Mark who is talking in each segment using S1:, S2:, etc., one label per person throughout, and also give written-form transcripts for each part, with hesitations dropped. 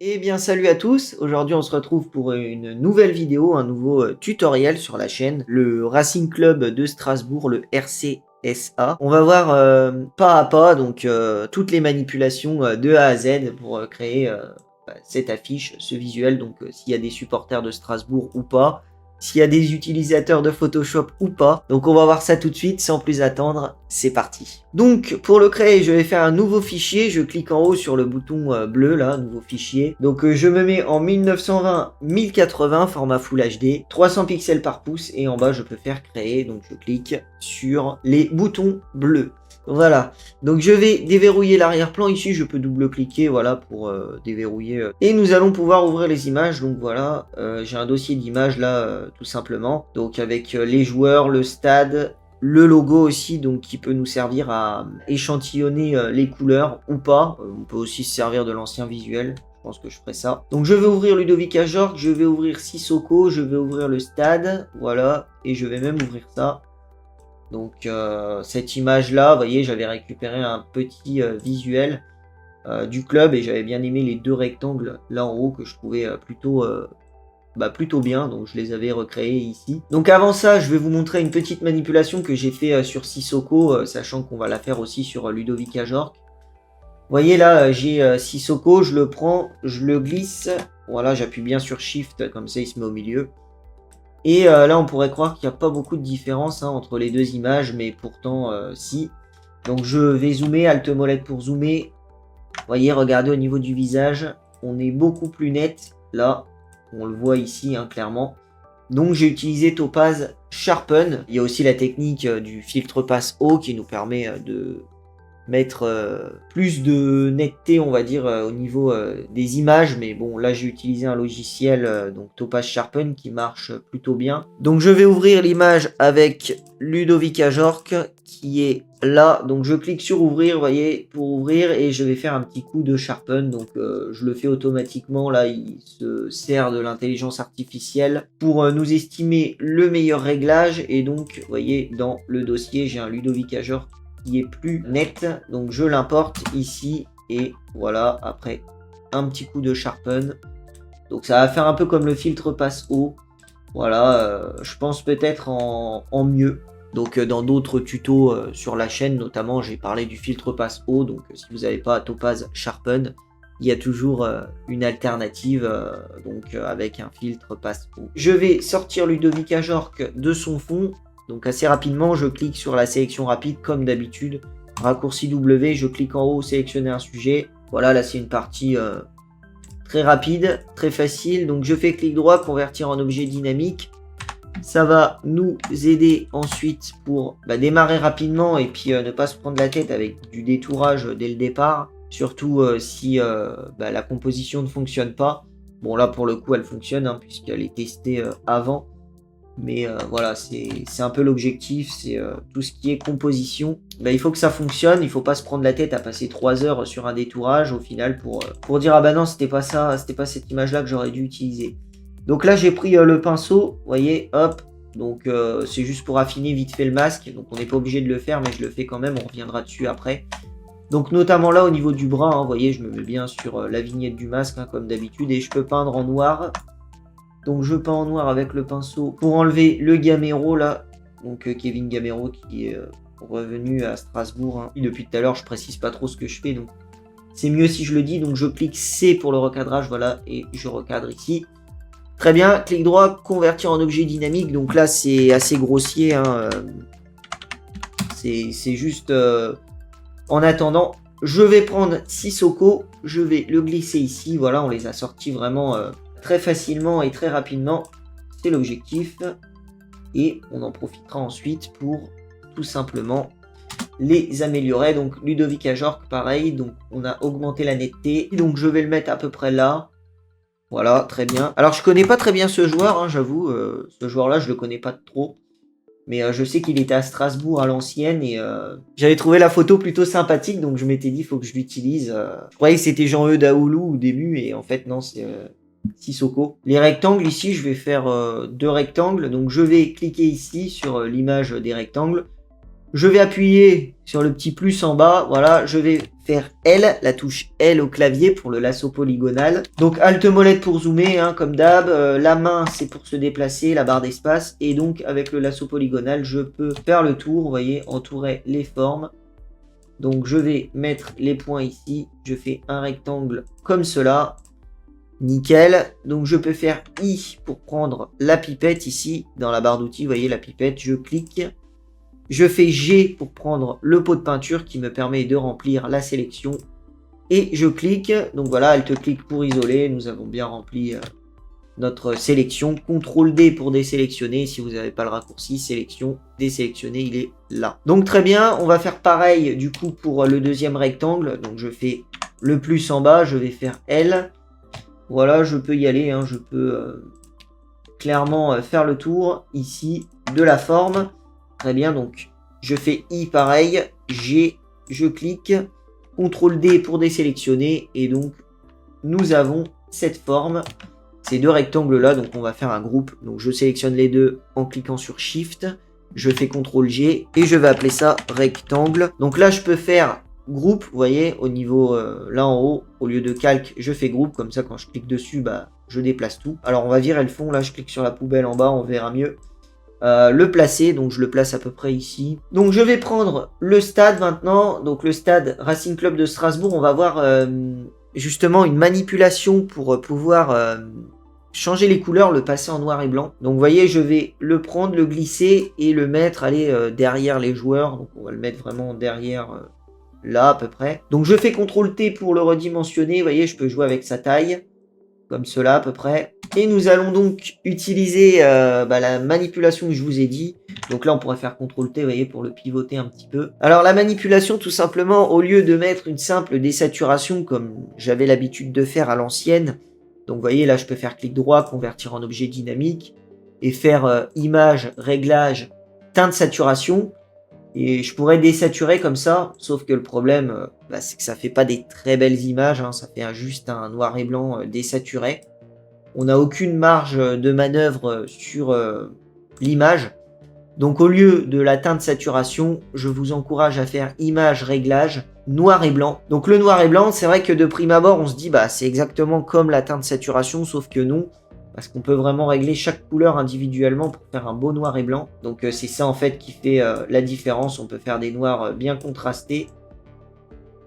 S1: Eh bien salut à tous, aujourd'hui on se retrouve pour une nouvelle vidéo, un nouveau tutoriel sur la chaîne, le Racing Club de Strasbourg, le RCSA. On va voir pas à pas donc toutes les manipulations de A à Z pour créer cette affiche, ce visuel, donc s'il y a des supporters de Strasbourg ou pas, s'il y a des utilisateurs de Photoshop ou pas. Donc on va voir ça tout de suite, sans plus attendre, c'est parti. Donc pour le créer, je vais faire un nouveau fichier, je clique en haut sur le bouton bleu là, nouveau fichier. Donc je me mets en 1920-1080, format Full HD, 300 pixels par pouce, et en bas je peux faire créer, donc je clique sur les boutons bleus. Voilà, donc je vais déverrouiller l'arrière-plan ici, je peux double-cliquer, voilà, pour déverrouiller. Et nous allons pouvoir ouvrir les images, donc voilà, j'ai un dossier d'images là, tout simplement. Donc avec les joueurs, le stade, le logo aussi, donc qui peut nous servir à échantillonner les couleurs ou pas. On peut aussi se servir de l'ancien visuel. Je pense que je ferai ça. Donc je vais ouvrir Ludovic Ajorc, je vais ouvrir Sissoko, je vais ouvrir le stade, voilà, et je vais même ouvrir ça. Donc cette image là, vous voyez, j'avais récupéré un petit visuel du club et j'avais bien aimé les deux rectangles là en haut que je trouvais plutôt bien, donc je les avais recréés ici. Donc avant ça, je vais vous montrer une petite manipulation que j'ai fait sur Sissoko, sachant qu'on va la faire aussi sur Ludovic Ajorc. Vous voyez là, j'ai Sissoko, je le prends, je le glisse, voilà, j'appuie bien sur Shift, comme ça il se met au milieu. Et là, on pourrait croire qu'il n'y a pas beaucoup de différence entre les deux images, mais pourtant, si. Donc, je vais zoomer, Alt-molette pour zoomer. Vous voyez, regardez au niveau du visage, on est beaucoup plus net. Là, on le voit ici, clairement. Donc, j'ai utilisé Topaz Sharpen. Il y a aussi la technique du filtre passe haut qui nous permet de mettre plus de netteté, on va dire, au niveau des images. Mais bon, là, j'ai utilisé un logiciel, donc Topaz Sharpen, qui marche plutôt bien. Donc, je vais ouvrir l'image avec Ludovic Ajorc, qui est là. Donc, je clique sur ouvrir, vous voyez, pour ouvrir, et je vais faire un petit coup de Sharpen. Donc, je le fais automatiquement. Là, il se sert de l'intelligence artificielle pour nous estimer le meilleur réglage. Et donc, vous voyez, dans le dossier, j'ai un Ludovic Ajorc qui est plus net, donc je l'importe ici et voilà, après un petit coup de Sharpen, donc ça va faire un peu comme le filtre passe haut, voilà, je pense peut-être en mieux. Donc dans d'autres tutos sur la chaîne notamment, j'ai parlé du filtre passe haut, donc si vous n'avez pas Topaz Sharpen, il y a toujours une alternative donc avec un filtre passe haut. Je vais sortir Ludovic Ajorc de son fond. Donc assez rapidement, je clique sur la sélection rapide comme d'habitude. Raccourci W, je clique en haut, sélectionner un sujet. Voilà, là c'est une partie très rapide, très facile. Donc je fais clic droit, convertir en objet dynamique. Ça va nous aider ensuite pour démarrer rapidement et puis ne pas se prendre la tête avec du détourage dès le départ. Surtout si la composition ne fonctionne pas. Bon là pour le coup elle fonctionne puisqu'elle est testée avant. Mais voilà, c'est un peu l'objectif, c'est tout ce qui est composition. Il faut que ça fonctionne, il ne faut pas se prendre la tête à passer 3 heures sur un détourage au final pour dire ah bah non, c'était pas ça, c'était pas cette image-là que j'aurais dû utiliser. Donc là, j'ai pris le pinceau, vous voyez, hop. Donc c'est juste pour affiner vite fait le masque, donc on n'est pas obligé de le faire, mais je le fais quand même, on reviendra dessus après. Donc notamment là au niveau du bras, vous voyez, je me mets bien sur la vignette du masque comme d'habitude et je peux peindre en noir. Donc je peins en noir avec le pinceau pour enlever le Gamero là. Donc Kevin Gamero qui est revenu à Strasbourg. Et depuis tout à l'heure je précise pas trop ce que je fais. Donc c'est mieux si je le dis. Donc je clique C pour le recadrage. Voilà. Et je recadre ici. Très bien. Clic droit. Convertir en objet dynamique. Donc là c'est assez grossier. C'est juste en attendant. Je vais prendre Sissoko. Je vais le glisser ici. Voilà. On les a sortis vraiment... très facilement et très rapidement, c'est l'objectif. Et on en profitera ensuite pour tout simplement les améliorer. Donc Ludovic Ajorc, pareil, donc on a augmenté la netteté. Donc je vais le mettre à peu près là. Voilà, très bien. Alors je connais pas très bien ce joueur, j'avoue. Ce joueur-là, je le connais pas trop. Mais je sais qu'il était à Strasbourg à l'ancienne et j'avais trouvé la photo plutôt sympathique, donc je m'étais dit il faut que je l'utilise. Je croyais que c'était Jean-Eudes Daoulou au début et en fait non, c'est Sissoko. Les rectangles ici, je vais faire 2 rectangles, donc je vais cliquer ici sur l'image des rectangles. Je vais appuyer sur le petit plus en bas. Voilà, je vais faire L, la touche L au clavier pour le lasso polygonal. Donc Alt molette pour zoomer, hein, comme d'hab. La main, c'est pour se déplacer, la barre d'espace. Et donc avec le lasso polygonal, je peux faire le tour. Vous voyez, entourer les formes. Donc je vais mettre les points ici. Je fais un rectangle comme cela. Nickel. Donc je peux faire I pour prendre la pipette ici. Dans la barre d'outils, vous voyez la pipette. Je clique. Je fais G pour prendre le pot de peinture qui me permet de remplir la sélection. Et je clique. Donc voilà, Alt-clic pour isoler. Nous avons bien rempli notre sélection. CTRL D pour désélectionner. Si vous n'avez pas le raccourci, sélection, désélectionner, il est là. Donc très bien, on va faire pareil du coup pour le deuxième rectangle. Donc je fais le plus en bas, je vais faire L. Voilà, je peux y aller, hein, je peux clairement faire le tour ici de la forme. Très bien, donc je fais I pareil, G, je clique, CTRL D pour désélectionner, et donc nous avons cette forme, ces deux rectangles là, donc on va faire un groupe. Donc je sélectionne les deux en cliquant sur Shift, je fais CTRL G, et je vais appeler ça rectangle. Donc là je peux faire groupe, vous voyez, au niveau là en haut, au lieu de calque, je fais groupe, comme ça quand je clique dessus, bah je déplace tout. Alors on va virer le fond, là je clique sur la poubelle en bas, on verra mieux. Le placer, donc je le place à peu près ici. Donc je vais prendre le stade maintenant, donc le stade Racing Club de Strasbourg. On va voir justement une manipulation pour pouvoir changer les couleurs, le passer en noir et blanc. Donc vous voyez, je vais le prendre, le glisser et le mettre, derrière les joueurs. Donc on va le mettre vraiment derrière là à peu près. Donc je fais CTRL T pour le redimensionner, vous voyez, je peux jouer avec sa taille. Comme cela à peu près. Et nous allons donc utiliser la manipulation que je vous ai dit. Donc là on pourrait faire CTRL T, vous voyez, pour le pivoter un petit peu. Alors la manipulation, tout simplement, au lieu de mettre une simple désaturation comme j'avais l'habitude de faire à l'ancienne. Donc vous voyez là je peux faire clic droit, convertir en objet dynamique. Et faire image, réglage, teinte saturation. Et je pourrais désaturer comme ça, sauf que le problème, c'est que ça fait pas des très belles images, hein, ça fait juste un noir et blanc désaturé. On n'a aucune marge de manœuvre sur l'image. Donc au lieu de la teinte saturation, je vous encourage à faire image, réglage, noir et blanc. Donc le noir et blanc, c'est vrai que de prime abord, on se dit c'est exactement comme la teinte saturation, sauf que non. Parce qu'on peut vraiment régler chaque couleur individuellement pour faire un beau noir et blanc. Donc c'est ça en fait qui fait la différence. On peut faire des noirs bien contrastés.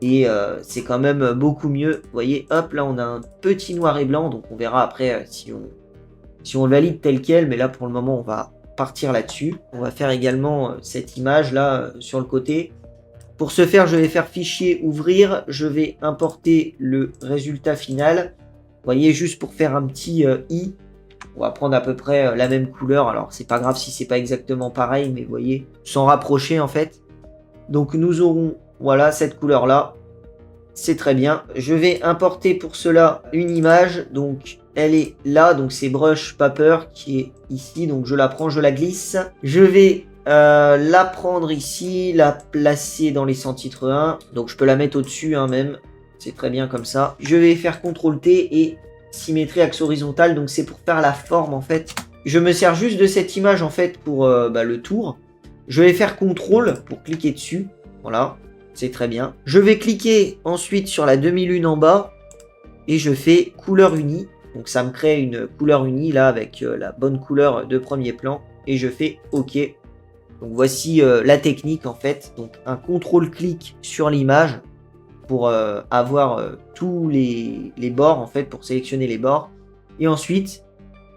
S1: Et c'est quand même beaucoup mieux. Vous voyez, hop, là on a un petit noir et blanc. Donc on verra après si on le valide tel quel. Mais là pour le moment on va partir là-dessus. On va faire également cette image là sur le côté. Pour ce faire, je vais faire fichier, ouvrir. Je vais importer le résultat final. Vous voyez, juste pour faire un petit i, on va prendre à peu près la même couleur. Alors, c'est pas grave si c'est pas exactement pareil, mais vous voyez, s'en rapprocher en fait. Donc, nous aurons, voilà, cette couleur-là. C'est très bien. Je vais importer pour cela une image. Donc, elle est là. Donc, c'est Brush Paper qui est ici. Donc, je la prends, je la glisse. Je vais la prendre ici, la placer dans les sous-titres 1. Donc, je peux la mettre au-dessus même. C'est très bien comme ça. Je vais faire CTRL T et symétrie axe horizontal. Donc c'est pour faire la forme en fait. Je me sers juste de cette image en fait pour le tour. Je vais faire CTRL pour cliquer dessus. Voilà, c'est très bien. Je vais cliquer ensuite sur la demi-lune en bas. Et je fais couleur unie. Donc ça me crée une couleur unie là avec la bonne couleur de premier plan. Et je fais OK. Donc voici la technique en fait. Donc un CTRL-clic sur l'image. Pour avoir tous les bords en fait, pour sélectionner les bords. Et ensuite,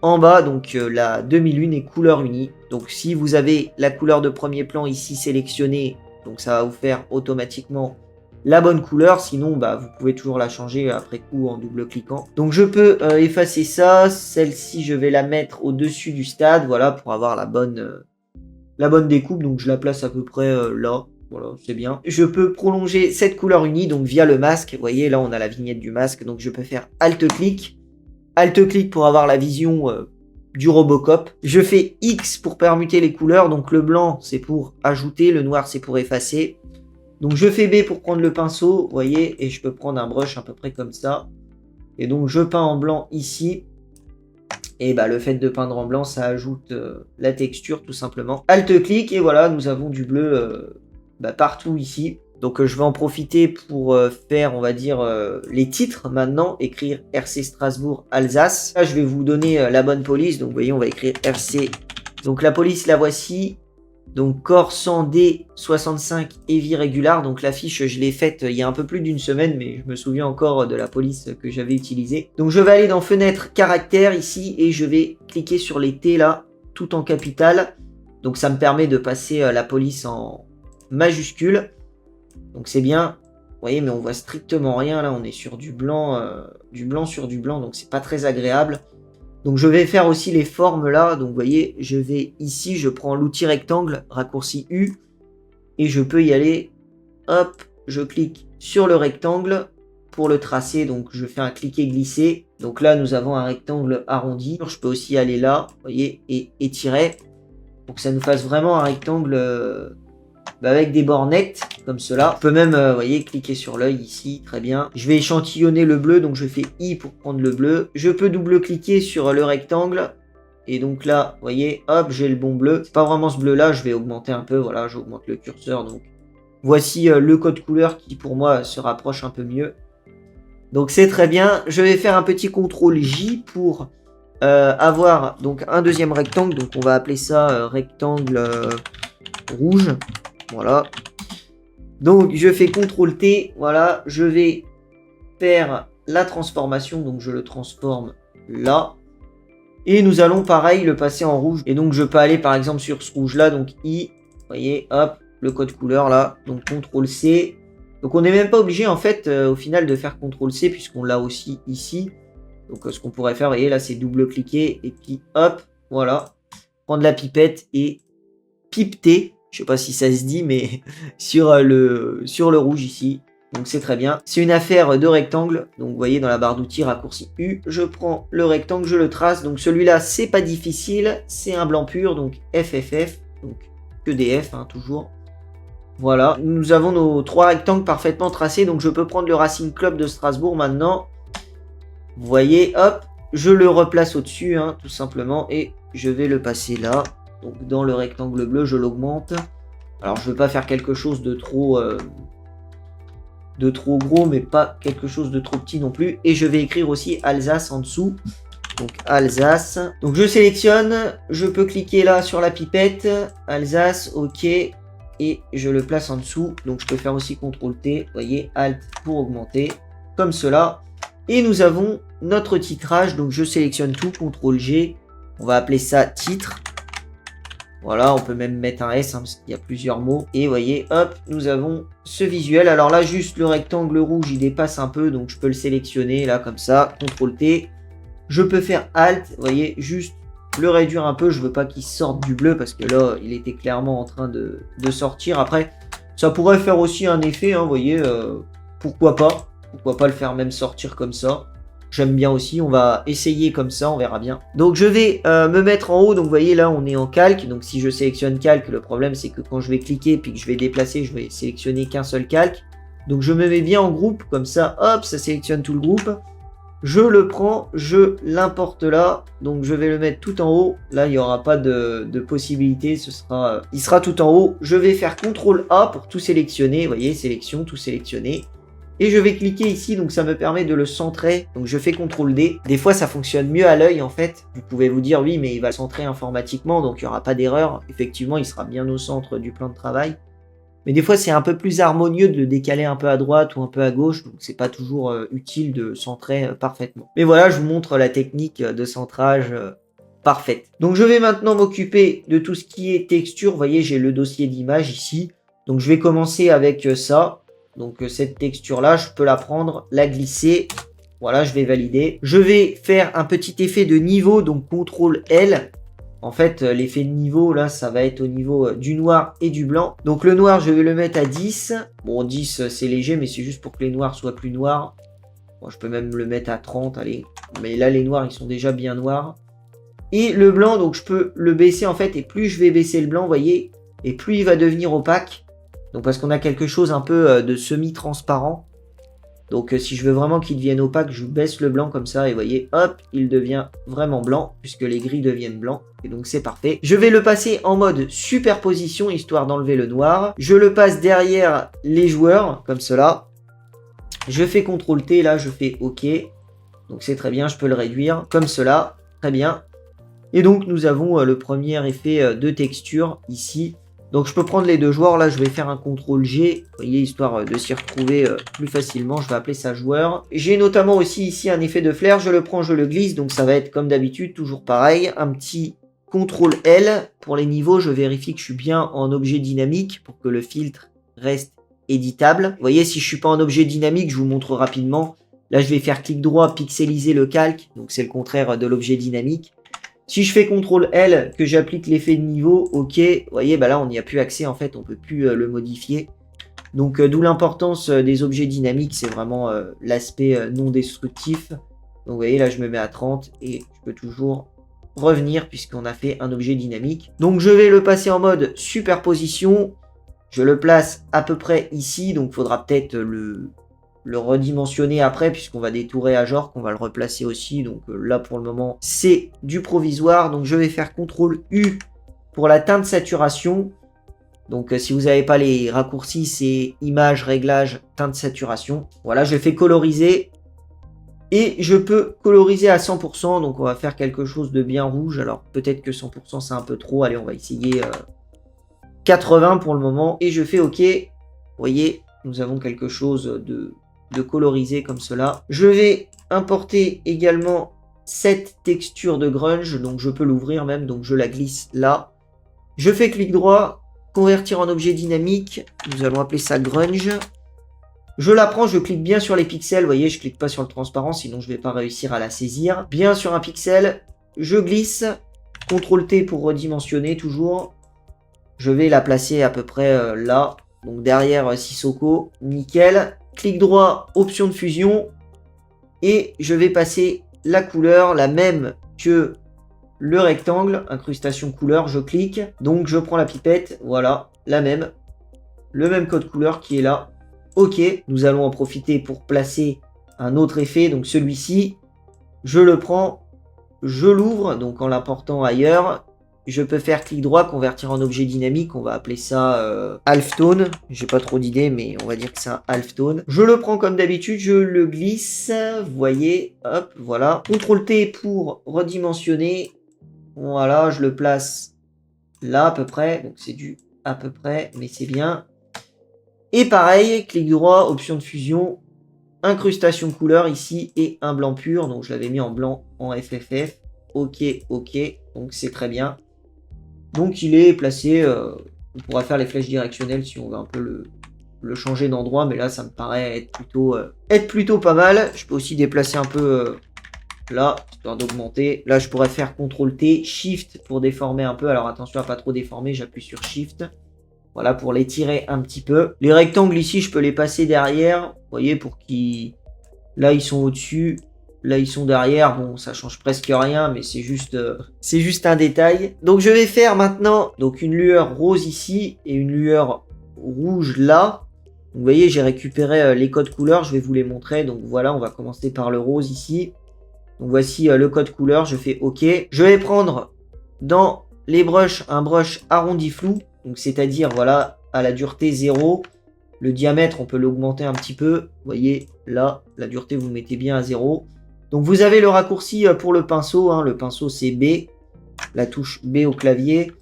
S1: en bas, donc la demi-lune est couleur unie. Donc si vous avez la couleur de premier plan ici sélectionnée, donc ça va vous faire automatiquement la bonne couleur. Sinon, vous pouvez toujours la changer après coup en double-cliquant. Donc je peux effacer ça. Celle-ci, je vais la mettre au-dessus du stade, voilà, pour avoir la bonne découpe. Donc je la place à peu près là. Voilà, c'est bien. Je peux prolonger cette couleur unie, donc via le masque. Vous voyez, là, on a la vignette du masque. Donc, je peux faire Alt-clic. Alt-clic pour avoir la vision du Robocop. Je fais X pour permuter les couleurs. Donc, le blanc, c'est pour ajouter. Le noir, c'est pour effacer. Donc, je fais B pour prendre le pinceau. Vous voyez, et je peux prendre un brush à peu près comme ça. Et donc, je peins en blanc ici. Et bah, le fait de peindre en blanc, ça ajoute la texture tout simplement. Alt-clic et voilà, nous avons du bleu partout ici. Donc je vais en profiter pour faire, on va dire, les titres maintenant. Écrire RC Strasbourg Alsace. Là, je vais vous donner la bonne police. Donc vous voyez, on va écrire RC. Donc la police, la voici. Donc Corps 100D 65 Heavy Regular. Donc la fiche, je l'ai faite il y a un peu plus d'une semaine, mais je me souviens encore de la police que j'avais utilisée. Donc je vais aller dans Fenêtre Caractère ici et je vais cliquer sur les T là, tout en capital. Donc ça me permet de passer la police en majuscule. Donc c'est bien. Vous voyez, mais on voit strictement rien là. On est sur du blanc sur du blanc, donc c'est pas très agréable. Donc je vais faire aussi les formes là, donc vous voyez, je vais ici, je prends l'outil rectangle, raccourci U, et je peux y aller, hop, je clique sur le rectangle pour le tracer, donc je fais un cliquer-glisser, donc là nous avons un rectangle arrondi, je peux aussi aller là, vous voyez, et étirer, pour que ça nous fasse vraiment un rectangle avec des bords nettes, comme cela. Je peux même, vous voyez, cliquer sur l'œil ici, très bien. Je vais échantillonner le bleu, donc je fais I pour prendre le bleu. Je peux double-cliquer sur le rectangle. Et donc là, vous voyez, hop, j'ai le bon bleu. C'est pas vraiment ce bleu-là, je vais augmenter un peu, voilà, j'augmente le curseur. Donc voici le code couleur qui, pour moi, se rapproche un peu mieux. Donc c'est très bien. Je vais faire un petit CTRL J pour avoir donc un deuxième rectangle. Donc on va appeler ça rectangle rouge. Voilà. Donc je fais CTRL T, voilà, je vais faire la transformation, donc je le transforme là. Et nous allons pareil le passer en rouge. Et donc je peux aller par exemple sur ce rouge là, donc I, vous voyez, hop, le code couleur là, donc CTRL C. Donc on n'est même pas obligé en fait au final de faire CTRL C puisqu'on l'a aussi ici. Donc ce qu'on pourrait faire, vous voyez là, c'est double-cliquer et puis hop, voilà, prendre la pipette et pipeter. Je sais pas si ça se dit, mais sur le rouge ici. Donc c'est très bien. C'est une affaire de rectangle. Donc vous voyez dans la barre d'outils, raccourci U. Je prends le rectangle, je le trace. Donc celui-là, c'est pas difficile. C'est un blanc pur, donc FFF. Donc que des F, hein, toujours. Voilà. Nous avons nos 3 rectangles parfaitement tracés. Donc je peux prendre le Racing Club de Strasbourg maintenant. Vous voyez, hop. Je le replace au-dessus, hein, tout simplement. Et je vais le passer là. Donc dans le rectangle bleu, je l'augmente. Alors je ne veux pas faire quelque chose de trop gros, mais pas quelque chose de trop petit non plus. Et je vais écrire aussi Alsace en dessous. Donc Alsace. Donc je sélectionne, je peux cliquer là sur la pipette. Alsace, ok. Et je le place en dessous. Donc je peux faire aussi CTRL T, vous voyez, Alt pour augmenter. Comme cela. Et nous avons notre titrage. Donc je sélectionne tout, CTRL G. On va appeler ça titre. Voilà, on peut même mettre un S, hein, parce qu'il y a plusieurs mots. Et vous voyez, hop, nous avons ce visuel. Alors là, juste le rectangle rouge, il dépasse un peu, donc je peux le sélectionner, là, comme ça, CTRL T. Je peux faire Alt, vous voyez, juste le réduire un peu. Je veux pas qu'il sorte du bleu, parce que là, il était clairement en train de sortir. Après, ça pourrait faire aussi un effet, hein, vous voyez, pourquoi pas. Pourquoi pas le faire même sortir comme ça. J'aime bien aussi, on va essayer comme ça, on verra bien. Donc je vais me mettre en haut, donc vous voyez là on est en calque, donc si je sélectionne calque, le problème c'est que quand je vais cliquer puis que je vais déplacer, je vais sélectionner qu'un seul calque. Donc je me mets bien en groupe, comme ça, hop, ça sélectionne tout le groupe. Je le prends, je l'importe là, donc je vais le mettre tout en haut. Là il n'y aura pas de possibilité, il sera tout en haut. Je vais faire CTRL A pour tout sélectionner, vous voyez, sélection, tout sélectionner. Et je vais cliquer ici, donc ça me permet de le centrer. Donc je fais CTRL D. Des fois ça fonctionne mieux à l'œil en fait. Vous pouvez vous dire oui mais il va le centrer informatiquement donc il n'y aura pas d'erreur. Effectivement il sera bien au centre du plan de travail. Mais des fois c'est un peu plus harmonieux de le décaler un peu à droite ou un peu à gauche. Donc c'est pas toujours utile de centrer parfaitement. Mais voilà, je vous montre la technique de centrage parfaite. Donc je vais maintenant m'occuper de tout ce qui est texture. Vous voyez j'ai le dossier d'image ici. Donc je vais commencer avec ça. Donc cette texture-là, je peux la prendre, la glisser. Voilà, je vais valider. Je vais faire un petit effet de niveau, donc CTRL L. En fait, l'effet de niveau, là, ça va être au niveau du noir et du blanc. Donc le noir, je vais le mettre à 10. Bon, 10, c'est léger, mais c'est juste pour que les noirs soient plus noirs. Bon, je peux même le mettre à 30, allez. Mais là, les noirs, ils sont déjà bien noirs. Et le blanc, donc je peux le baisser, en fait. Et plus je vais baisser le blanc, vous voyez, et plus il va devenir opaque. Donc parce qu'on a quelque chose un peu de semi-transparent. Donc si je veux vraiment qu'il devienne opaque, je baisse le blanc comme ça et vous voyez, hop, il devient vraiment blanc puisque les gris deviennent blancs. Et donc c'est parfait. Je vais le passer en mode superposition histoire d'enlever le noir. Je le passe derrière les joueurs comme cela. Je fais CTRL T, là je fais OK. Donc c'est très bien, je peux le réduire comme cela. Très bien. Et donc nous avons le premier effet de texture ici. Donc je peux prendre les deux joueurs, là je vais faire un CTRL G, vous voyez, histoire de s'y retrouver plus facilement, je vais appeler ça joueur. J'ai notamment aussi ici un effet de flair, je le prends, je le glisse, donc ça va être comme d'habitude, toujours pareil, un petit CTRL L. Pour les niveaux, je vérifie que je suis bien en objet dynamique pour que le filtre reste éditable. Vous voyez, si je suis pas en objet dynamique, je vous montre rapidement. Là je vais faire clic droit, pixeliser le calque, donc c'est le contraire de l'objet dynamique. Si je fais CTRL L, que j'applique l'effet de niveau, ok, vous voyez, bah là on n'y a plus accès en fait, on ne peut plus le modifier. Donc d'où l'importance des objets dynamiques, c'est vraiment l'aspect non destructif. Donc vous voyez, là je me mets à 30 et je peux toujours revenir puisqu'on a fait un objet dynamique. Donc je vais le passer en mode superposition. Je le place à peu près ici, donc il faudra peut-être le redimensionner après puisqu'on va détourer à genre, qu'on va le replacer aussi. Donc là pour le moment c'est du provisoire. Donc je vais faire CTRL U pour la teinte saturation. Donc si vous n'avez pas les raccourcis, c'est image, réglage, teinte saturation. Voilà, je fais coloriser. Et je peux coloriser à 100%. Donc on va faire quelque chose de bien rouge. Alors peut-être que 100% c'est un peu trop. Allez, on va essayer 80 pour le moment. Et je fais OK. Vous voyez, nous avons quelque chose de coloriser comme cela. Je vais importer également cette texture de grunge, donc je peux l'ouvrir même, donc je la glisse là. Je fais clic droit, convertir en objet dynamique, nous allons appeler ça grunge. Je la prends, je clique bien sur les pixels, vous voyez, je clique pas sur le transparent, sinon je vais pas réussir à la saisir. Bien sur un pixel, je glisse, CTRL T pour redimensionner toujours. Je vais la placer à peu près là, donc derrière Sissoko, nickel. Clic droit, option de fusion, et je vais passer la couleur, la même que le rectangle, incrustation couleur, je clique, donc je prends la pipette, voilà, la même, le même code couleur qui est là, ok, nous allons en profiter pour placer un autre effet, donc celui-ci, je le prends, je l'ouvre, donc en l'important ailleurs. Je peux faire clic droit, convertir en objet dynamique, on va appeler ça halftone. J'ai pas trop d'idées, mais on va dire que c'est un halftone. Je le prends comme d'habitude, je le glisse, vous voyez, hop, voilà. CTRL T pour redimensionner, voilà, je le place là à peu près, donc c'est du à peu près, mais c'est bien. Et pareil, clic droit, option de fusion, incrustation couleur ici, et un blanc pur, donc je l'avais mis en blanc en FFF. Ok, ok, donc c'est très bien. Donc il est placé, on pourra faire les flèches directionnelles si on veut un peu le changer d'endroit, mais là ça me paraît être plutôt pas mal. Je peux aussi déplacer un peu là, histoire d'augmenter. Là je pourrais faire CTRL T, Shift pour déformer un peu. Alors attention à pas trop déformer, j'appuie sur Shift. Voilà, pour l'étirer un petit peu. Les rectangles ici, je peux les passer derrière, vous voyez, pour qu'ils... Là ils sont au-dessus. Là, ils sont derrière. Bon, ça change presque rien, mais c'est juste un détail. Donc, je vais faire maintenant donc une lueur rose ici et une lueur rouge là. Donc, vous voyez, j'ai récupéré les codes couleurs. Je vais vous les montrer. Donc, voilà, on va commencer par le rose ici. Donc, voici le code couleur. Je fais OK. Je vais prendre dans les brushes un brush arrondi flou. Donc, c'est-à-dire, voilà, à la dureté 0. Le diamètre, on peut l'augmenter un petit peu. Vous voyez, là, la dureté, vous mettez bien à 0. Donc vous avez le raccourci pour le pinceau, hein. Le pinceau c'est B, la touche B au clavier.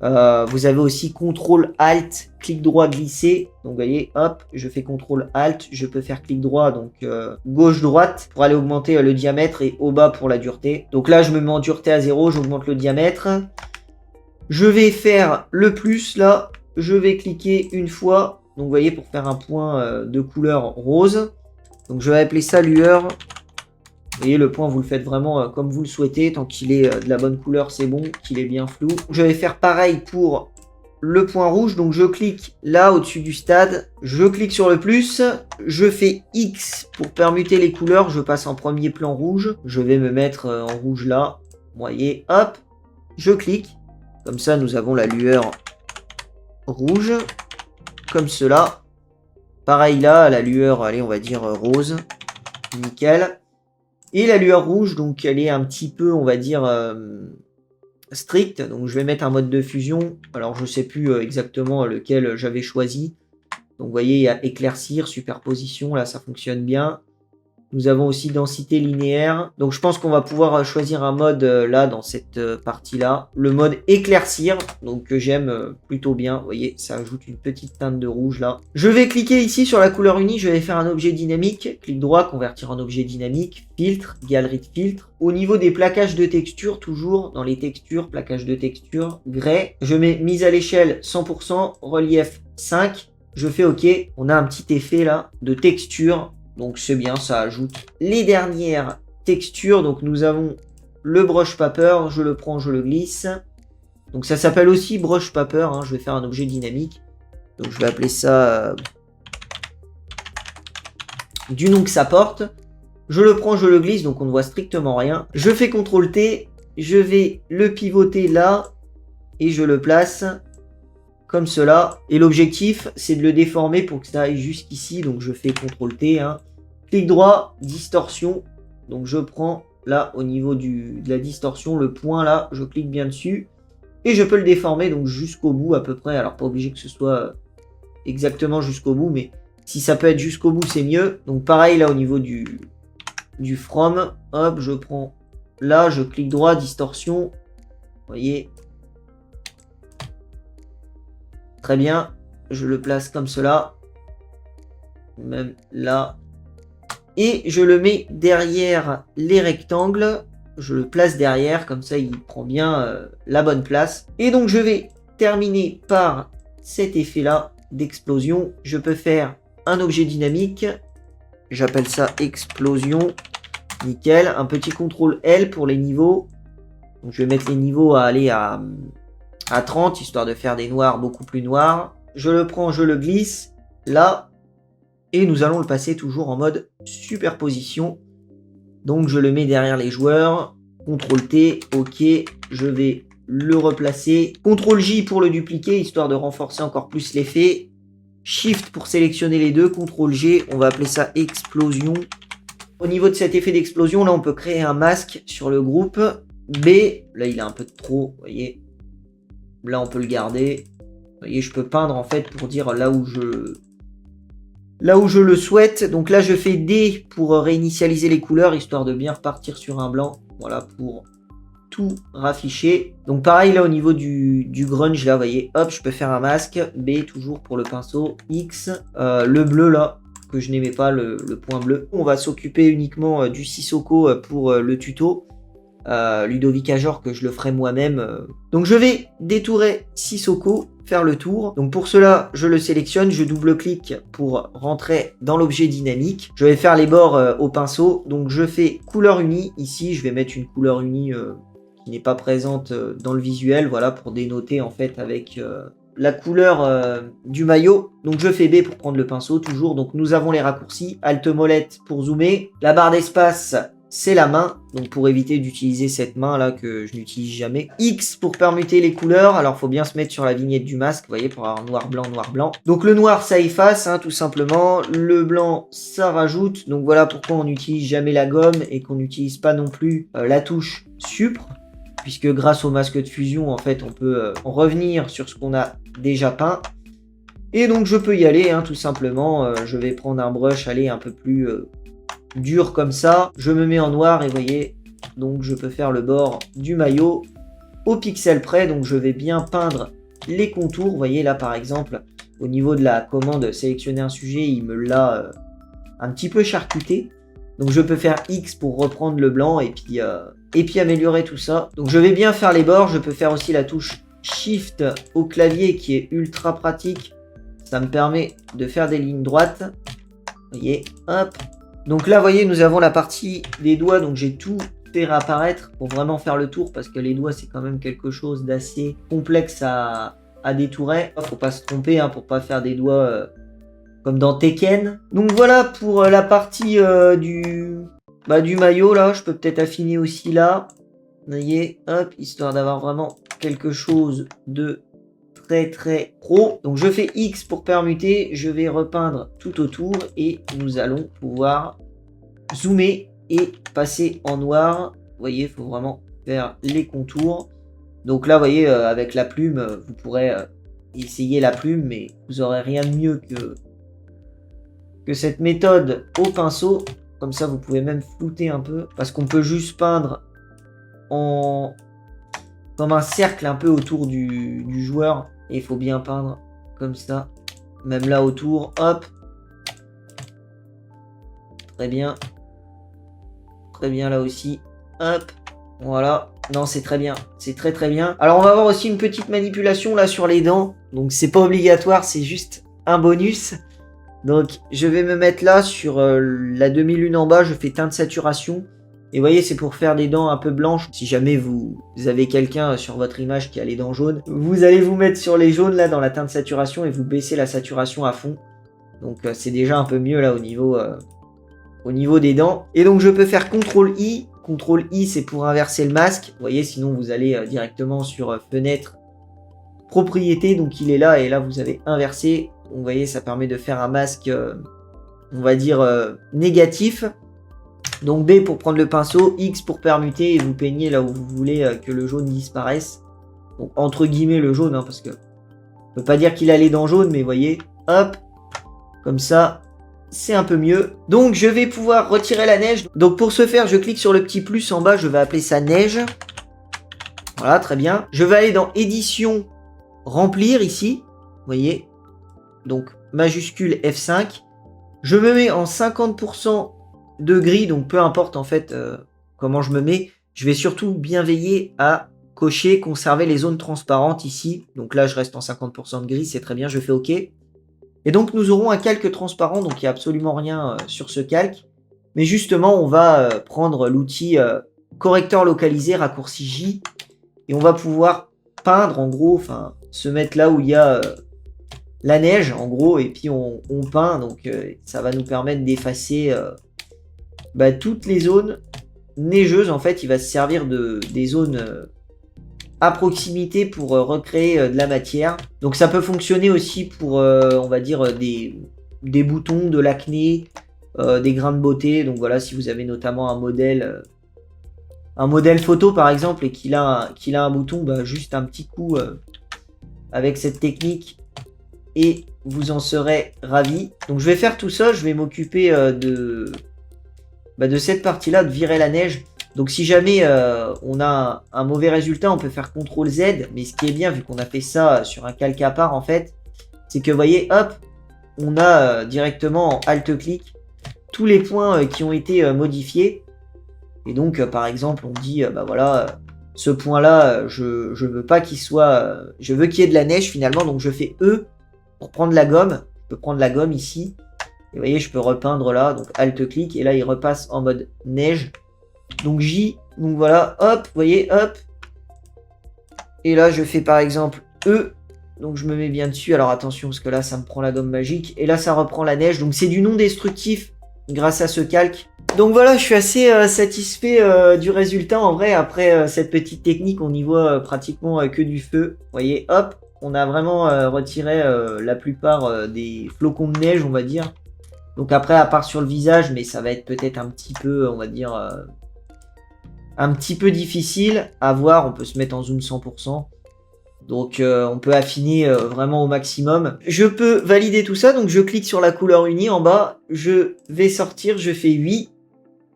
S1: Vous avez aussi CTRL ALT, clic droit glisser. Donc vous voyez, hop, je fais CTRL ALT, je peux faire clic droit, donc gauche droite pour aller augmenter le diamètre et au bas pour la dureté. Donc là je me mets en dureté à 0, j'augmente le diamètre. Je vais faire le plus là, je vais cliquer une fois. Donc vous voyez, pour faire un point de couleur rose. Donc je vais appeler ça lueur. Vous voyez, le point, vous le faites vraiment comme vous le souhaitez. Tant qu'il est de la bonne couleur, c'est bon, qu'il est bien flou. Je vais faire pareil pour le point rouge. Donc, je clique là, au-dessus du stade. Je clique sur le plus. Je fais X pour permuter les couleurs. Je passe en premier plan rouge. Je vais me mettre en rouge là. Vous voyez, hop. Je clique. Comme ça, nous avons la lueur rouge. Comme cela. Pareil là, la lueur, allez, on va dire rose. Nickel. Et la lueur rouge, donc elle est un petit peu, on va dire, stricte. Donc je vais mettre un mode de fusion. Alors je sais plus exactement lequel j'avais choisi. Donc vous voyez, il y a éclaircir, superposition, là ça fonctionne bien. Nous avons aussi densité linéaire. Donc je pense qu'on va pouvoir choisir un mode là dans cette partie-là. Le mode éclaircir, donc que j'aime plutôt bien. Vous voyez, ça ajoute une petite teinte de rouge là. Je vais cliquer ici sur la couleur unie. Je vais faire un objet dynamique. Clic droit, convertir en objet dynamique. Filtre, galerie de filtre. Au niveau des plaquages de texture, toujours dans les textures, plaquage de texture, grès. Je mets mise à l'échelle 100%, relief 5. Je fais OK. On a un petit effet là de texture. Donc c'est bien, ça ajoute les dernières textures. Donc nous avons le brush paper, je le prends, je le glisse. Donc ça s'appelle aussi brush paper, hein. Je vais faire un objet dynamique. Donc je vais appeler ça du nom que ça porte. Je le prends, je le glisse, donc on ne voit strictement rien. Je fais CTRL T, je vais le pivoter là et je le place comme cela. Et l'objectif, c'est de le déformer pour que ça aille jusqu'ici. Donc je fais CTRL T. Hein. Clic droit, distorsion. Donc je prends là au niveau de la distorsion, le point là, je clique bien dessus. Et je peux le déformer donc jusqu'au bout à peu près. Alors pas obligé que ce soit exactement jusqu'au bout, mais si ça peut être jusqu'au bout, c'est mieux. Donc pareil là au niveau du from. Hop, je prends là, je clique droit, distorsion. Vous voyez. Très bien, je le place comme cela, même là, et je le mets derrière les rectangles, je le place derrière, comme ça il prend bien la bonne place. Et donc je vais terminer par cet effet-là d'explosion. Je peux faire un objet dynamique, j'appelle ça explosion, nickel, un petit CTRL L pour les niveaux. Donc je vais mettre les niveaux à aller à 30, histoire de faire des noirs beaucoup plus noirs. Je le prends, je le glisse, là, et nous allons le passer toujours en mode superposition. Donc je le mets derrière les joueurs, CTRL T, OK, je vais le replacer. CTRL J pour le dupliquer, histoire de renforcer encore plus l'effet. Shift pour sélectionner les deux, CTRL G, on va appeler ça explosion. Au niveau de cet effet d'explosion, là on peut créer un masque sur le groupe. B, là il est un peu trop, vous voyez. Là, on peut le garder. Vous voyez, je peux peindre en fait pour dire là où je le souhaite. Donc là, je fais D pour réinitialiser les couleurs, histoire de bien repartir sur un blanc. Voilà, pour tout rafficher. Donc pareil, là, au niveau du grunge, là, vous voyez, hop, je peux faire un masque. B, toujours pour le pinceau. X, le bleu, là, que je n'aimais pas, le point bleu. On va s'occuper uniquement du Sissoko pour le tuto. Ludovic Ajor, que je le ferai moi-même. Donc je vais détourer Sissoko, faire le tour. Donc pour cela, je le sélectionne, je double-clique pour rentrer dans l'objet dynamique. Je vais faire les bords au pinceau. Donc je fais couleur unie. Ici, je vais mettre une couleur unie qui n'est pas présente dans le visuel, voilà, pour dénoter en fait avec la couleur du maillot. Donc je fais B pour prendre le pinceau, toujours. Donc nous avons les raccourcis. Alt molette pour zoomer. La barre d'espace, c'est la main, donc pour éviter d'utiliser cette main là que je n'utilise jamais. X pour permuter les couleurs, alors faut bien se mettre sur la vignette du masque, vous voyez, pour avoir noir, blanc, noir, blanc. Donc le noir ça efface, hein, tout simplement, le blanc ça rajoute, donc voilà pourquoi on n'utilise jamais la gomme et qu'on n'utilise pas non plus la touche Supre, puisque grâce au masque de fusion, en fait, on peut revenir sur ce qu'on a déjà peint. Et donc je peux y aller, hein, tout simplement, je vais prendre un brush, aller un peu plus dur comme ça, je me mets en noir et vous voyez, donc je peux faire le bord du maillot au pixel près, donc je vais bien peindre les contours. Vous voyez là par exemple au niveau de la commande sélectionner un sujet, il me l'a un petit peu charcuté, donc je peux faire X pour reprendre le blanc et puis améliorer tout ça. Donc je vais bien faire les bords, je peux faire aussi la touche Shift au clavier qui est ultra pratique, ça me permet de faire des lignes droites, vous voyez, hop. Donc là, vous voyez, nous avons la partie des doigts, donc j'ai tout fait réapparaître pour vraiment faire le tour, parce que les doigts, c'est quand même quelque chose d'assez complexe à détourer. Faut pas se tromper, hein, pour pas faire des doigts comme dans Tekken. Donc voilà pour la partie du maillot, là. Je peux peut-être affiner aussi là. Vous voyez, hop, histoire d'avoir vraiment quelque chose de très pro. Donc je fais X pour permuter, je vais repeindre tout autour et nous allons pouvoir zoomer et passer en noir. Vous voyez, il faut vraiment faire les contours. Donc là, vous voyez, avec la plume, vous pourrez essayer la plume, mais vous n'aurez rien de mieux que cette méthode au pinceau. Comme ça, vous pouvez même flouter un peu, parce qu'on peut juste peindre comme un cercle un peu autour du joueur. Et il faut bien peindre comme ça. Même là autour, hop. Très bien. Très bien là aussi. Hop. Voilà. Non, c'est très bien. C'est très bien. Alors, on va avoir aussi une petite manipulation là sur les dents. Donc, c'est pas obligatoire, c'est juste un bonus. Donc, je vais me mettre là sur la demi-lune en bas. Je fais teinte saturation. Et vous voyez, c'est pour faire des dents un peu blanches. Si jamais vous avez quelqu'un sur votre image qui a les dents jaunes, vous allez vous mettre sur les jaunes là dans la teinte saturation et vous baissez la saturation à fond. Donc, c'est déjà un peu mieux là au niveau des dents. Et donc, je peux faire CTRL-I. CTRL-I, c'est pour inverser le masque. Vous voyez, sinon, vous allez directement sur fenêtre, propriété. Donc, il est là et là, vous avez inversé. Donc, vous voyez, ça permet de faire un masque, on va dire, négatif. Donc, B pour prendre le pinceau, X pour permuter et vous peignez là où vous voulez que le jaune disparaisse. Donc, entre guillemets, le jaune, hein, parce que on peut pas dire qu'il a les dents jaunes, mais vous voyez, hop, comme ça. C'est un peu mieux. Donc, je vais pouvoir retirer la neige. Donc, pour ce faire, je clique sur le petit plus en bas. Je vais appeler ça neige. Voilà, très bien. Je vais aller dans édition, remplir ici. Vous voyez. Donc, majuscule F5. Je me mets en 50% de gris. Donc, peu importe en fait comment je me mets. Je vais surtout bien veiller à cocher, conserver les zones transparentes ici. Donc là, je reste en 50% de gris. C'est très bien. Je fais OK. Et donc, nous aurons un calque transparent, donc il n'y a absolument rien sur ce calque. Mais justement, on va prendre l'outil correcteur localisé, raccourci J, et on va pouvoir peindre, en gros, enfin, se mettre là où il y a la neige, en gros, et puis on peint. Donc, ça va nous permettre d'effacer toutes les zones neigeuses. En fait, il va se servir des zones à proximité pour recréer de la matière. Donc ça peut fonctionner aussi pour, on va dire, des boutons, de l'acné, des grains de beauté. Donc voilà, si vous avez notamment un modèle photo par exemple et qu'il a un bouton, juste un petit coup avec cette technique et vous en serez ravis. Donc je vais faire tout ça, je vais m'occuper de cette partie-là, de virer la neige. Donc si jamais on a un mauvais résultat, on peut faire CTRL Z. Mais ce qui est bien, vu qu'on a fait ça sur un calque à part, en fait, c'est que vous voyez, hop, on a directement en Alt-clic tous les points qui ont été modifiés. Et donc, par exemple, on dit, voilà, ce point-là, je veux pas qu'il soit... je veux qu'il y ait de la neige finalement. Donc je fais E pour prendre la gomme. Je peux prendre la gomme ici. Et vous voyez, je peux repeindre là. Donc Alt-clic. Et là, il repasse en mode neige. Donc J, donc voilà, hop, vous voyez, hop. Et là, je fais par exemple E. Donc je me mets bien dessus. Alors attention, parce que là, ça me prend la gomme magique. Et là, ça reprend la neige. Donc c'est du non destructif grâce à ce calque. Donc voilà, je suis assez satisfait du résultat. En vrai, après cette petite technique, on y voit pratiquement que du feu. Vous voyez, hop, on a vraiment retiré la plupart des flocons de neige, on va dire. Donc après, à part sur le visage, mais ça va être peut-être un petit peu, on va dire... un petit peu difficile à voir. On peut se mettre en zoom 100%. Donc on peut affiner vraiment au maximum. Je peux valider tout ça. Donc je clique sur la couleur unie en bas. Je vais sortir. Je fais oui.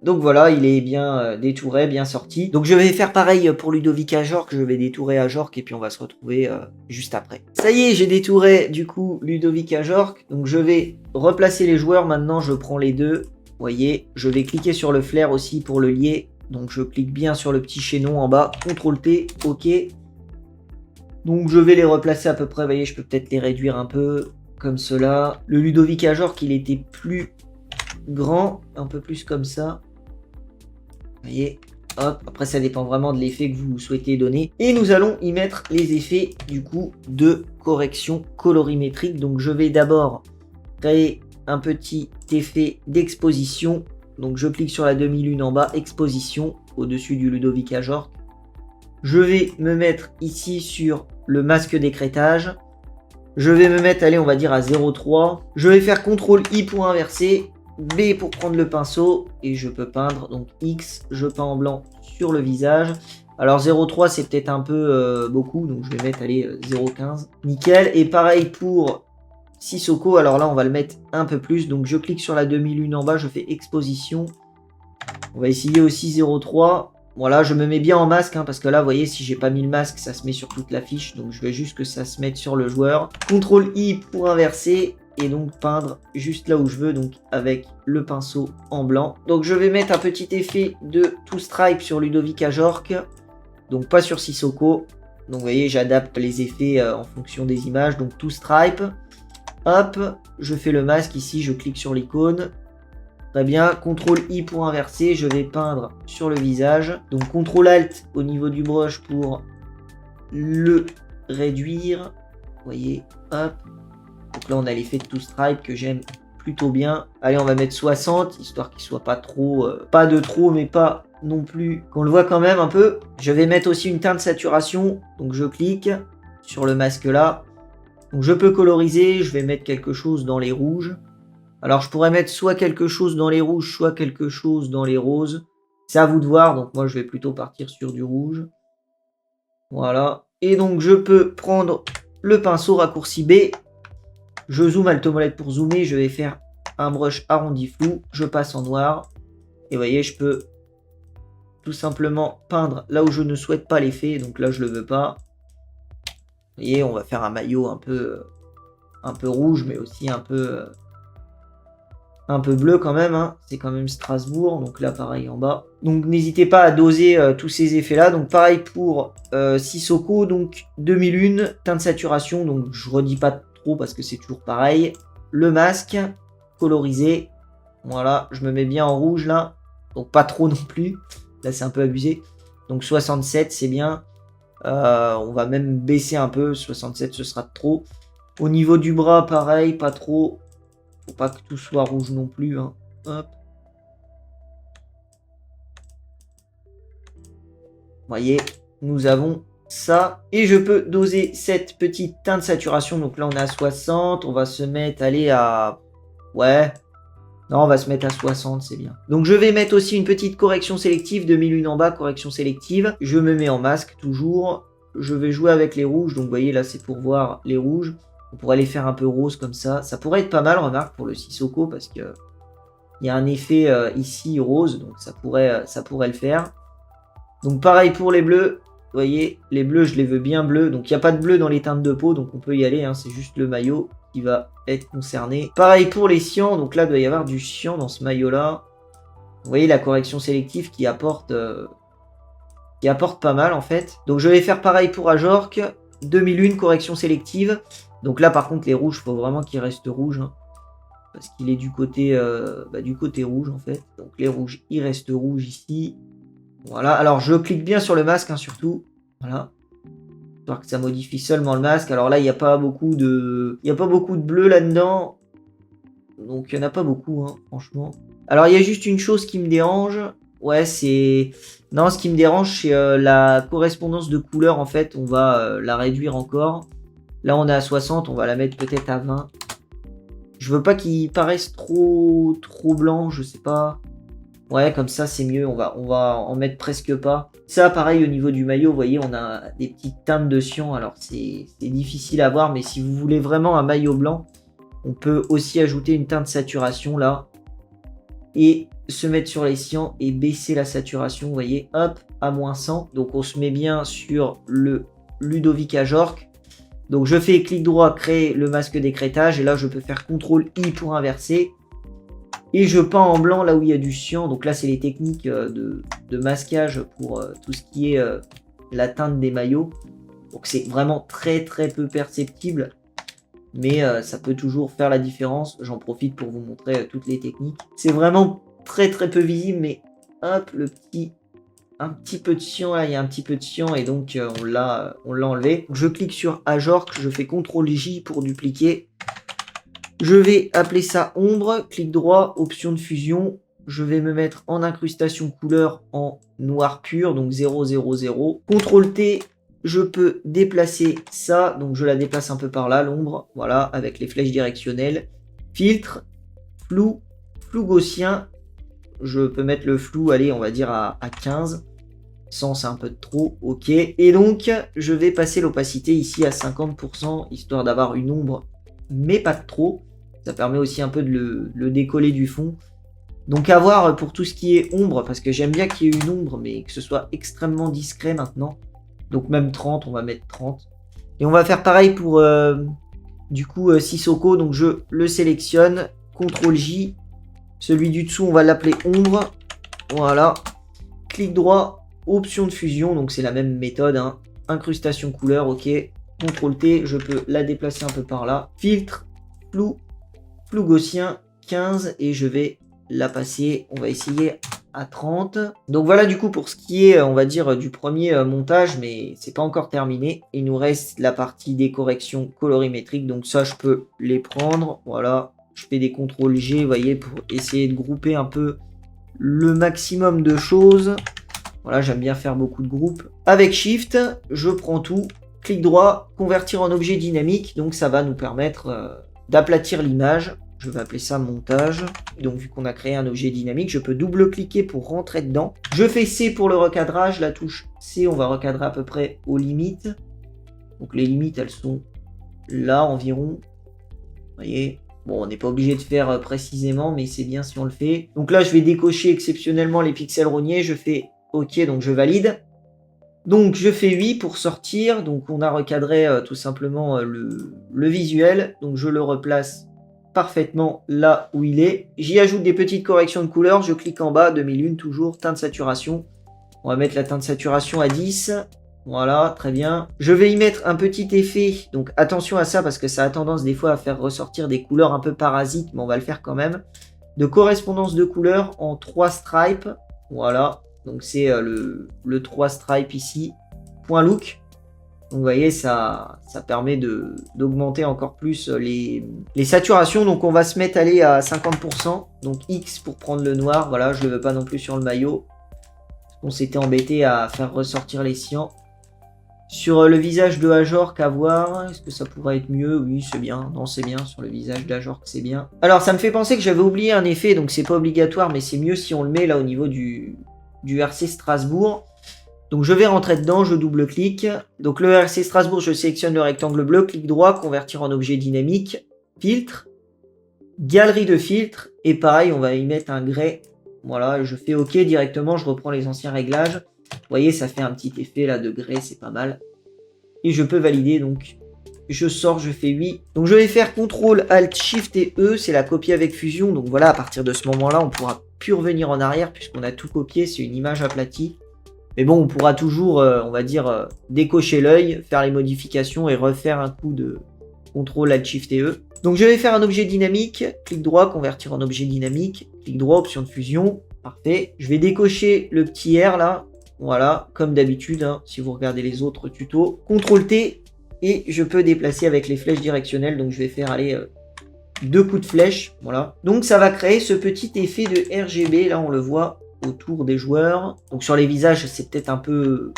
S1: Donc voilà, il est bien détouré, bien sorti. Donc je vais faire pareil pour Ludovic Ajorc. Je vais détourer Ajorc et puis on va se retrouver juste après. Ça y est, j'ai détouré du coup Ludovic Ajorc. Donc je vais replacer les joueurs. Maintenant je prends les deux. Vous voyez, je vais cliquer sur le flair aussi pour le lier. Donc je clique bien sur le petit chaînon en bas, CTRL T, OK. Donc je vais les replacer à peu près, vous voyez, je peux peut-être les réduire un peu, comme cela. Le Ludovic Ajorc, il était plus grand, un peu plus comme ça. Vous voyez, hop, après ça dépend vraiment de l'effet que vous souhaitez donner. Et nous allons y mettre les effets, du coup, de correction colorimétrique. Donc je vais d'abord créer un petit effet d'exposition. Donc je clique sur la demi-lune en bas, exposition, au-dessus du Ludovic Ajorc. Je vais me mettre ici sur le masque d'écrêtage. Je vais me mettre, allez, on va dire à 0,3. Je vais faire CTRL I pour inverser, B pour prendre le pinceau, et je peux peindre, donc X, je peins en blanc sur le visage. Alors 0,3 c'est peut-être un peu beaucoup, donc je vais mettre, allez, 0,15. Nickel, et pareil pour Sissoko, alors là on va le mettre un peu plus, donc je clique sur la demi-lune en bas, je fais exposition. On va essayer aussi 0,3. Voilà, je me mets bien en masque, hein, parce que là, vous voyez, si j'ai pas mis le masque, ça se met sur toute la fiche. Donc, je veux juste que ça se mette sur le joueur. CTRL I pour inverser et donc peindre juste là où je veux, donc avec le pinceau en blanc. Donc, je vais mettre un petit effet de Two Stripe sur Ludovic Ajorc, donc pas sur Sissoko. Donc, vous voyez, j'adapte les effets en fonction des images. Donc, Two Stripe. Hop, je fais le masque ici, je clique sur l'icône. Très bien, CTRL I pour inverser, je vais peindre sur le visage. Donc CTRL ALT au niveau du brush pour le réduire. Vous voyez, hop. Donc là on a l'effet de Two Stripe que j'aime plutôt bien. Allez, on va mettre 60, histoire qu'il soit pas trop, pas de trop, mais pas non plus, qu'on le voit quand même un peu. Je vais mettre aussi une teinte de saturation, donc je clique sur le masque là. Donc je peux coloriser, je vais mettre quelque chose dans les rouges. Alors, je pourrais mettre soit quelque chose dans les rouges, soit quelque chose dans les roses. C'est à vous de voir. Donc, moi, je vais plutôt partir sur du rouge. Voilà. Et donc, je peux prendre le pinceau raccourci B. Je zoome Alt-molette pour zoomer. Je vais faire un brush arrondi flou. Je passe en noir. Et vous voyez, je peux tout simplement peindre là où je ne souhaite pas l'effet. Donc là, je ne le veux pas. Vous voyez, on va faire un maillot un peu rouge, mais aussi un peu bleu quand même, hein. C'est quand même Strasbourg, donc là pareil en bas. Donc n'hésitez pas à doser tous ces effets là. Donc pareil pour Sissoko, donc demi-lune, teinte de saturation, donc je redis pas trop parce que c'est toujours pareil. Le masque, colorisé, voilà, je me mets bien en rouge là, donc pas trop non plus, là c'est un peu abusé. Donc 67 c'est bien, on va même baisser un peu, 67 ce sera trop. Au niveau du bras pareil, pas trop. Faut pas que tout soit rouge non plus, hein. Hop. Voyez, nous avons ça. Et je peux doser cette petite teinte de saturation. Donc là, on est à 60. On va se mettre, aller à... Ouais. Non, on va se mettre à 60, c'est bien. Donc je vais mettre aussi une petite correction sélective. Demi-lune en bas, correction sélective. Je me mets en masque, toujours. Je vais jouer avec les rouges. Donc vous voyez, là, c'est pour voir les rouges. On pourrait les faire un peu rose comme ça. Ça pourrait être pas mal, remarque, pour le Sissoko, parce que il y a un effet ici rose, donc ça pourrait le faire. Donc pareil pour les bleus. Vous voyez, les bleus, je les veux bien bleus. Donc il n'y a pas de bleu dans les teintes de peau, donc on peut y aller, hein. C'est juste le maillot qui va être concerné. Pareil pour les cyan. Donc là, il doit y avoir du cyan dans ce maillot-là. Vous voyez la correction sélective qui apporte pas mal, en fait. Donc je vais faire pareil pour Ajorc. Demi-lune, correction sélective. Donc là, par contre, les rouges, il faut vraiment qu'ils restent rouges, hein, parce qu'il est du côté rouge, en fait. Donc les rouges, ils restent rouges ici. Voilà. Alors, je clique bien sur le masque, hein, surtout. Voilà. Histoire que ça modifie seulement le masque. Alors là, il n'y a pas beaucoup de bleu là-dedans. Donc, il n'y en a pas beaucoup, hein, franchement. Alors, il y a juste une chose qui me dérange. Ouais, c'est... Non, ce qui me dérange, c'est la correspondance de couleurs, en fait. On va la réduire encore. Là, on est à 60, on va la mettre peut-être à 20. Je veux pas qu'il paraisse trop blanc, je sais pas. Ouais, comme ça, c'est mieux. On va en mettre presque pas. Ça, pareil, au niveau du maillot, vous voyez, on a des petites teintes de cyan. Alors, c'est difficile à voir, mais si vous voulez vraiment un maillot blanc, on peut aussi ajouter une teinte de saturation, là. Et se mettre sur les cyans et baisser la saturation, vous voyez, hop, à moins 100. Donc, on se met bien sur le Ludovic Ajorc. Donc je fais clic droit, créer le masque d'écrêtage, et là je peux faire CTRL I pour inverser. Et je peins en blanc là où il y a du cyan. Donc là c'est les techniques de masquage pour tout ce qui est la teinte des maillots. Donc c'est vraiment très peu perceptible. Mais ça peut toujours faire la différence. J'en profite pour vous montrer toutes les techniques. C'est vraiment très peu visible, mais hop, un petit peu de cyan, là, il y a un petit peu de cyan et donc on l'a enlevé. Je clique sur Ajorc, je fais CTRL J pour dupliquer. Je vais appeler ça ombre, clic droit, option de fusion. je vais me mettre en incrustation couleur en noir pur, donc 0, 0, 0. CTRL T, je peux déplacer ça, donc je la déplace un peu par là, l'ombre, voilà, avec les flèches directionnelles. Filtre, flou, flou gaussien, je peux mettre le flou, allez, on va dire à 15. 100, c'est un peu de trop, ok. Et donc, je vais passer l'opacité ici à 50%, histoire d'avoir une ombre, mais pas de trop. Ça permet aussi un peu de le décoller du fond. Donc à voir pour tout ce qui est ombre, parce que j'aime bien qu'il y ait une ombre, mais que ce soit extrêmement discret maintenant. Donc même 30, on va mettre 30. Et on va faire pareil pour du coup Sissoko. Donc je le sélectionne, CTRL J. Celui du dessous, on va l'appeler ombre. Voilà. Clic droit, option de fusion. Donc c'est la même méthode. Hein. Incrustation couleur, ok. CTRL T, je peux la déplacer un peu par là. Filtre, flou, flou gaussien, 15. Et je vais la passer. On va essayer à 30. Donc voilà du coup pour ce qui est, on va dire, du premier montage, mais c'est pas encore terminé. Il nous reste la partie des corrections colorimétriques, donc ça je peux les prendre, voilà. Je fais des CTRL G, vous voyez, pour essayer de grouper un peu le maximum de choses. Voilà, j'aime bien faire beaucoup de groupes. Avec Shift, je prends tout, clic droit, convertir en objet dynamique, donc ça va nous permettre d'aplatir l'image. Je vais appeler ça montage. Donc, vu qu'on a créé un objet dynamique, je peux double-cliquer pour rentrer dedans. Je fais C pour le recadrage. La touche C, on va recadrer à peu près aux limites. Donc, les limites, elles sont là environ. Vous voyez. Bon, on n'est pas obligé de faire précisément, mais c'est bien si on le fait. Donc là, je vais décocher exceptionnellement les pixels rognés. Je fais OK, donc je valide. Donc, je fais 8 pour sortir. Donc, on a recadré tout simplement le visuel. Donc, je le replace parfaitement là où il est. J'y ajoute des petites corrections de couleurs. Je clique en bas, 2001 toujours, teinte saturation. On va mettre la teinte saturation à 10. Voilà, très bien. Je vais y mettre un petit effet. Donc attention à ça parce que ça a tendance des fois à faire ressortir des couleurs un peu parasites, mais on va le faire quand même. De correspondance de couleurs en 3 stripes. Voilà, donc c'est le 3 stripes ici. Point look. Donc vous voyez, ça permet d'augmenter encore plus les saturations. Donc on va se mettre aller à 50%. Donc X pour prendre le noir. Voilà, je ne le veux pas non plus sur le maillot. On s'était embêté à faire ressortir les cyans. Sur le visage de Ajorc, à voir. Est-ce que ça pourrait être mieux? Oui, c'est bien. Non, c'est bien. Sur le visage d'Ajorc, c'est bien. Alors ça me fait penser que j'avais oublié un effet. Donc c'est pas obligatoire, mais c'est mieux si on le met là au niveau du RC Strasbourg. Donc je vais rentrer dedans, je double-clique. Donc le RC Strasbourg, je sélectionne le rectangle bleu, clic droit, convertir en objet dynamique, filtre, galerie de filtres, et pareil, on va y mettre un grès. Voilà, je fais OK directement, je reprends les anciens réglages. Vous voyez, ça fait un petit effet là de grès, c'est pas mal. Et je peux valider, donc je sors, je fais 8. Donc je vais faire CTRL, ALT, SHIFT et E, c'est la copie avec fusion. Donc voilà, à partir de ce moment-là, on pourra plus revenir en arrière puisqu'on a tout copié, c'est une image aplatie. Mais bon, on pourra toujours, on va dire, décocher l'œil, faire les modifications et refaire un coup de CTRL, ALT, SHIFT et E. Donc je vais faire un objet dynamique, clic droit, convertir en objet dynamique, clic droit, option de fusion, parfait. Je vais décocher le petit R là, voilà, comme d'habitude, hein, si vous regardez les autres tutos. CTRL T, et je peux déplacer avec les flèches directionnelles, donc je vais faire, aller 2 coups de flèche, voilà. Donc ça va créer ce petit effet de RGB, là on le voit autour des joueurs. Donc sur les visages, c'est peut-être un peu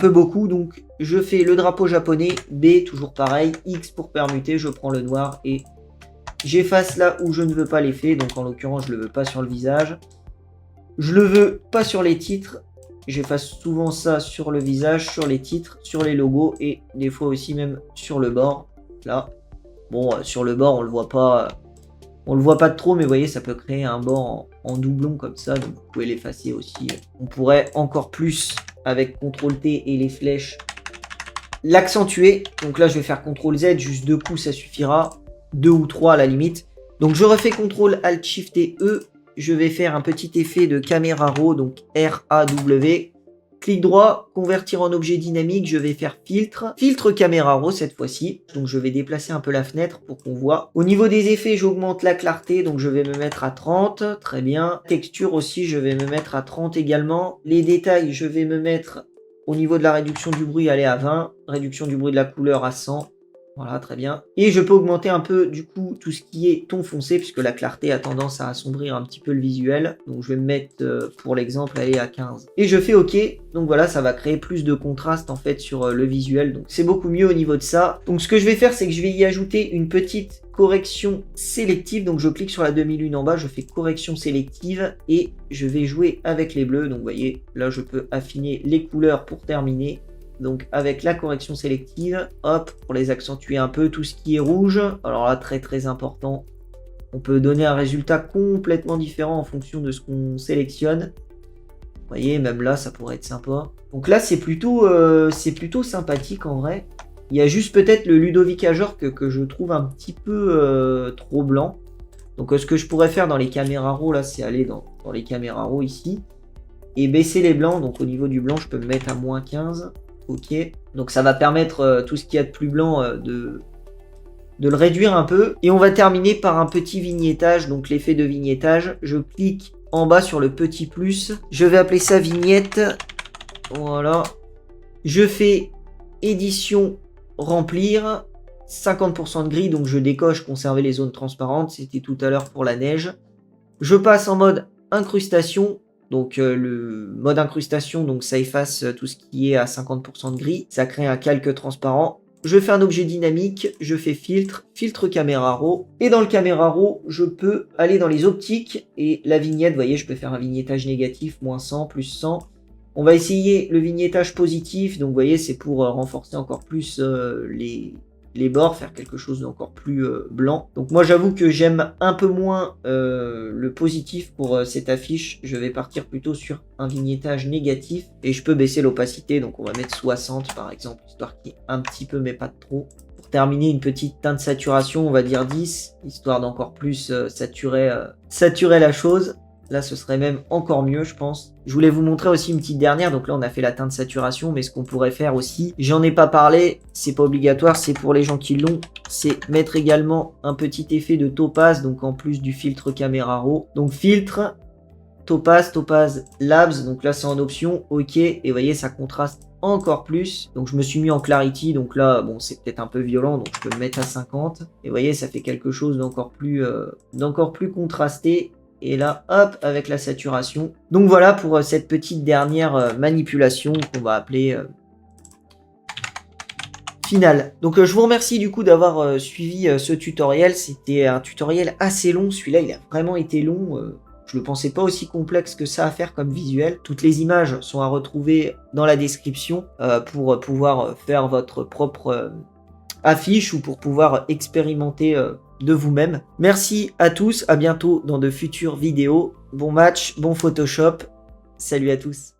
S1: beaucoup. Donc je fais le drapeau japonais, B, toujours pareil, X pour permuter, je prends le noir et j'efface là où je ne veux pas l'effet. Donc en l'occurrence, je ne le veux pas sur le visage. Je le veux pas sur les titres. J'efface souvent ça sur le visage, sur les titres, sur les logos et des fois aussi même sur le bord. Là, bon, sur le bord, on le voit pas. On le voit pas trop, mais vous voyez, ça peut créer un bord en doublon comme ça, donc vous pouvez l'effacer aussi. On pourrait encore plus, avec CTRL T et les flèches, l'accentuer. Donc là, je vais faire CTRL Z, juste 2 coups, ça suffira. 2 ou 3 à la limite. Donc je refais CTRL ALT SHIFT et E. Je vais faire un petit effet de caméra raw, donc R-A-W. Clic droit, convertir en objet dynamique, je vais faire filtre. Filtre caméra raw cette fois-ci. Donc je vais déplacer un peu la fenêtre pour qu'on voit. Au niveau des effets, j'augmente la clarté, donc je vais me mettre à 30. Très bien. Texture aussi, je vais me mettre à 30 également. Les détails, je vais me mettre au niveau de la réduction du bruit, aller à 20. Réduction du bruit de la couleur à 100. Voilà, très bien. Et je peux augmenter un peu, du coup, tout ce qui est ton foncé, puisque la clarté a tendance à assombrir un petit peu le visuel. Donc, je vais me mettre, pour l'exemple, aller à 15. Et je fais OK. Donc, voilà, ça va créer plus de contraste, en fait, sur le visuel. Donc, c'est beaucoup mieux au niveau de ça. Donc, ce que je vais faire, c'est que je vais y ajouter une petite correction sélective. Donc, je clique sur la demi-lune en bas, je fais correction sélective et je vais jouer avec les bleus. Donc, vous voyez, là, je peux affiner les couleurs pour terminer. Donc avec la correction sélective, hop, pour les accentuer un peu, tout ce qui est rouge, alors là très très important, on peut donner un résultat complètement différent en fonction de ce qu'on sélectionne. Vous voyez, même là ça pourrait être sympa. Donc là c'est plutôt sympathique en vrai. Il y a juste peut-être le Ludovic Ajor que je trouve un petit peu trop blanc. Donc ce que je pourrais faire dans les caméras RAW là, c'est aller dans les caméras RAW ici et baisser les blancs. Donc au niveau du blanc, je peux me mettre à moins 15. Ok, donc ça va permettre tout ce qu'il y a de plus blanc de le réduire un peu. Et on va terminer par un petit vignettage, donc l'effet de vignettage. Je clique en bas sur le petit plus. Je vais appeler ça vignette. Voilà. Je fais édition remplir. 50% de gris, donc je décoche conserver les zones transparentes. C'était tout à l'heure pour la neige. Je passe en mode incrustation. Donc le mode incrustation, donc ça efface tout ce qui est à 50% de gris. Ça crée un calque transparent. Je fais un objet dynamique, je fais filtre, filtre caméra RAW. Et dans le caméra RAW, je peux aller dans les optiques. Et la vignette, vous voyez, je peux faire un vignettage négatif, moins 100, plus 100. On va essayer le vignettage positif. Donc vous voyez, c'est pour renforcer encore plus les bords, faire quelque chose d'encore plus blanc. Donc moi j'avoue que j'aime un peu moins le positif pour cette affiche. Je vais partir plutôt sur un vignettage négatif et je peux baisser l'opacité. Donc on va mettre 60 par exemple, histoire qu'il y ait un petit peu mais pas trop. Pour terminer, une petite teinte de saturation, on va dire 10, histoire d'encore plus saturer la chose. Là, ce serait même encore mieux, je pense. Je voulais vous montrer aussi une petite dernière. Donc là, on a fait la teinte de saturation, mais ce qu'on pourrait faire aussi, j'en ai pas parlé, c'est pas obligatoire, c'est pour les gens qui l'ont, c'est mettre également un petit effet de topaz, donc en plus du filtre caméra RAW. Donc filtre, topaz labs, donc là c'est en option, ok, et vous voyez, ça contraste encore plus. Donc je me suis mis en clarity, donc là, bon, c'est peut-être un peu violent, donc je peux me mettre à 50. Et vous voyez, ça fait quelque chose d'encore plus contrasté. Et là, hop, avec la saturation. Donc voilà pour cette petite dernière manipulation qu'on va appeler finale. Donc je vous remercie du coup d'avoir suivi ce tutoriel. C'était un tutoriel assez long. Celui-là, il a vraiment été long. Je ne le pensais pas aussi complexe que ça à faire comme visuel. Toutes les images sont à retrouver dans la description pour pouvoir faire votre propre affiche ou pour pouvoir expérimenter de vous-même. Merci à tous, à bientôt dans de futures vidéos. Bon match, bon Photoshop. Salut à tous.